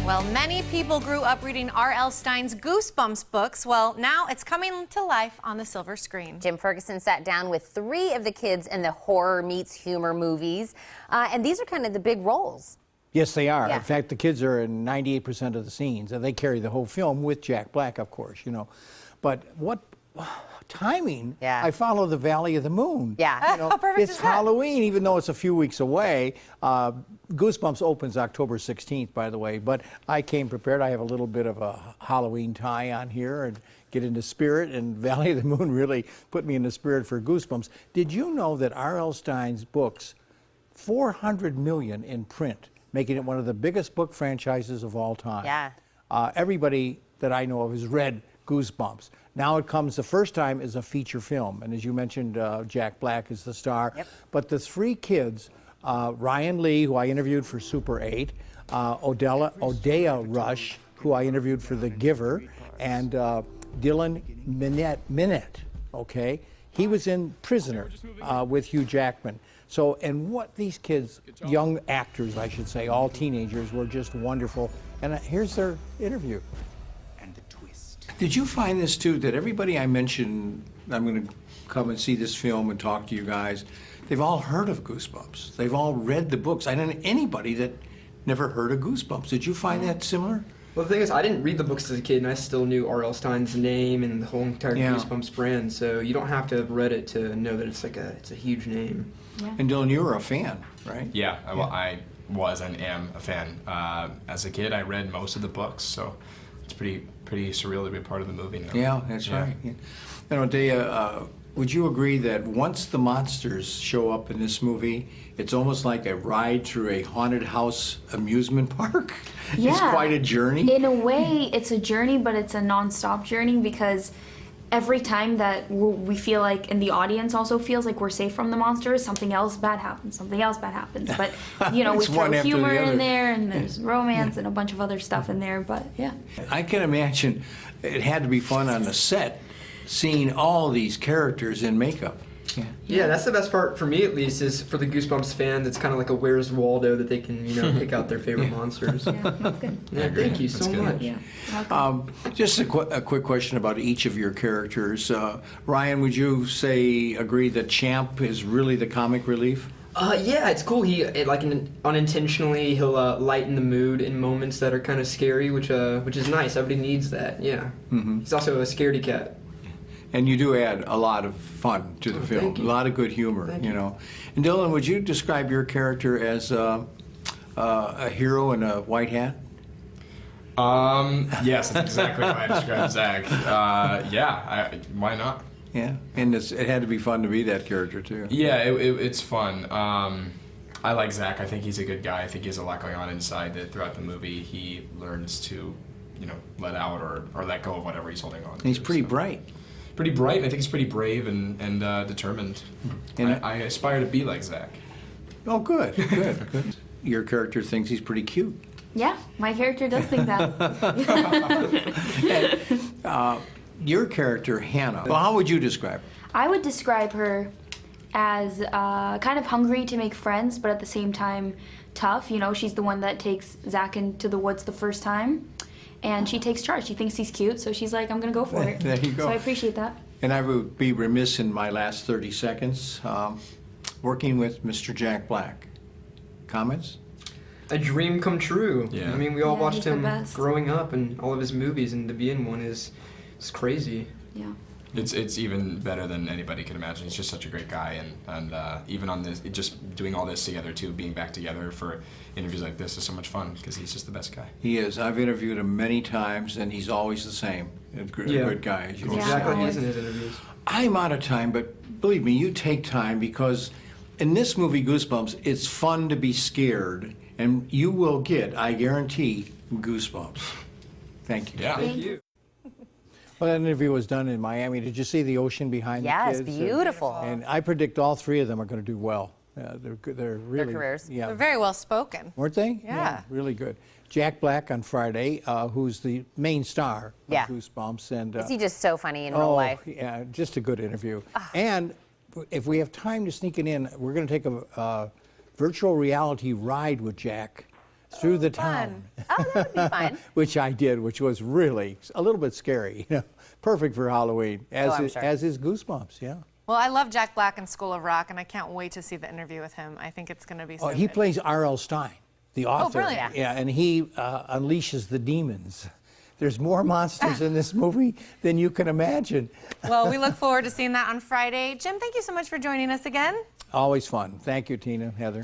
Well, many people grew up reading R.L. Stine's Goosebumps books. Well, now it's coming to life on the silver screen. Jim Ferguson sat down with 3 of the kids in the horror meets humor movies, and these are kind of the big roles. Yes, they are. Yeah. In fact, the kids are in 98% of the scenes, and they carry the whole film with Jack Black, of course, you know. But what timing? Yeah. I follow the Valley of the Moon. Yeah. You know, How perfect it's is that? Halloween, even though it's a few weeks away. Goosebumps opens October 16th, by the way, but I came prepared. I have a little bit of a Halloween tie on here and get into spirit, and Valley of the Moon really put me in the spirit for Goosebumps. Did you know that R.L. Stine's books, 400 million in print, making it one of the biggest book franchises of all time? Yeah. Everybody that I know of has read Goosebumps. Now it comes the first time as a feature film, and as you mentioned, Jack Black is the star. Yep. But the 3 kids, Ryan Lee, who I interviewed for Super 8, Odeya Rush, who I interviewed for The Giver, and Dylan Minnette, okay? He was in Prisoner with Hugh Jackman. So, and what these kids, young actors, I should say, all teenagers, were just wonderful. And here's their interview. And the twist. Did you find this too, that everybody I mentioned, I'm going to come and see this film and talk to you guys, they've all heard of Goosebumps. They've all read the books. I don't know anybody that never heard of Goosebumps. Did you find that similar? Well, the thing is, I didn't read the books as a kid, and I still knew R.L. Stine's name and the whole entire Goosebumps brand. So you don't have to have read it to know that it's a huge name. Yeah. And Dylan, you were a fan, right? Yeah, well, I was and am a fan. As a kid, I read most of the books, so it's pretty surreal to be part of the movie now. Yeah, that's right. Yeah. And Odeya, would you agree that once the monsters show up in this movie, it's almost like a ride through a haunted house amusement park? Yeah. It's quite a journey. In a way, it's a journey, but it's a non-stop journey because every time that we feel like, and the audience also feels like we're safe from the monsters, something else bad happens, something else bad happens. But, you know, we It's one throw after humor the other. in there, and there's romance and a bunch of other stuff in there, but yeah. I can imagine it had to be fun on the set, seeing all these characters in makeup. Yeah, that's the best part for me, at least, is for the Goosebumps fans. It's kind of like a Where's Waldo that they can, pick out their favorite monsters. Yeah, that's good. Yeah, thank you so much. Yeah. Just a quick question about each of your characters. Ryan, would you agree that Champ is really the comic relief? Yeah, it's cool. Unintentionally, he'll lighten the mood in moments that are kind of scary, which is nice. Everybody needs that. Yeah. Mm-hmm. He's also a scaredy cat. And you do add a lot of fun to the film, thank you. A lot of good humor, you know. And Dylan, would you describe your character as a hero in a white hat? Yes, that's exactly how I describe Zach. Why not? Yeah, and it had to be fun to be that character too. Yeah, it's fun. I like Zach. I think he's a good guy. I think he has a lot going on inside that throughout the movie he learns to, let out or let go of whatever he's holding on to. And he's pretty bright. Pretty bright, and I think he's pretty brave and determined. And I aspire to be like Zach. Oh, good, good. Your character thinks he's pretty cute. Yeah, my character does think that. And, your character, Hannah, well, how would you describe her? I would describe her as kind of hungry to make friends, but at the same time tough. You know, she's the one that takes Zach into the woods the first time, and she takes charge. She thinks he's cute, so she's like, I'm gonna go for it. There you go. So I appreciate that. And I would be remiss in my last 30 seconds working with Mr. Jack Black. Comments? A dream come true. Yeah. I mean, we all Yeah, watched he's the him best. growing up and all of his movies, and to be in one is crazy. Yeah. It's even better than anybody could imagine. He's just such a great guy, and even on this, just doing all this together too, being back together for interviews like this is so much fun because he's just the best guy. He is. I've interviewed him many times, and he's always the same. A good guy, as you That's can exactly see. how he is in his interviews. I'm out of time, but believe me, you take time because in this movie, Goosebumps, it's fun to be scared, and you will get, I guarantee, goosebumps. Thank you. Yeah. Thank you. Well, that interview was done in Miami. Did you see the ocean behind the Yes, kids? beautiful. And I predict all 3 of them are going to do well. They're really... careers. Yeah. They're very well spoken. Weren't they? Yeah. Really good. Jack Black on Friday, who's the main star of Yeah. Goosebumps. And, Is he just so funny in real life? yeah, just a good interview. And if we have time to sneak it in, we're going to take a virtual reality ride with Jack through the fun. town. Oh, that would be fun. Which I did, which was really a little bit scary. Perfect for Halloween, as I'm is, sure. as is Goosebumps. Yeah. Well, I love Jack Black in School of Rock, and I can't wait to see the interview with him. I think it's going to be so Oh, he good. plays R.L. Stein, the author. brilliant. Yeah, and he unleashes the demons. There's more monsters in this movie than you can imagine. Well, we look forward to seeing that on Friday. Jim, thank you so much for joining us again. Always fun. Thank you, Tina, Heather.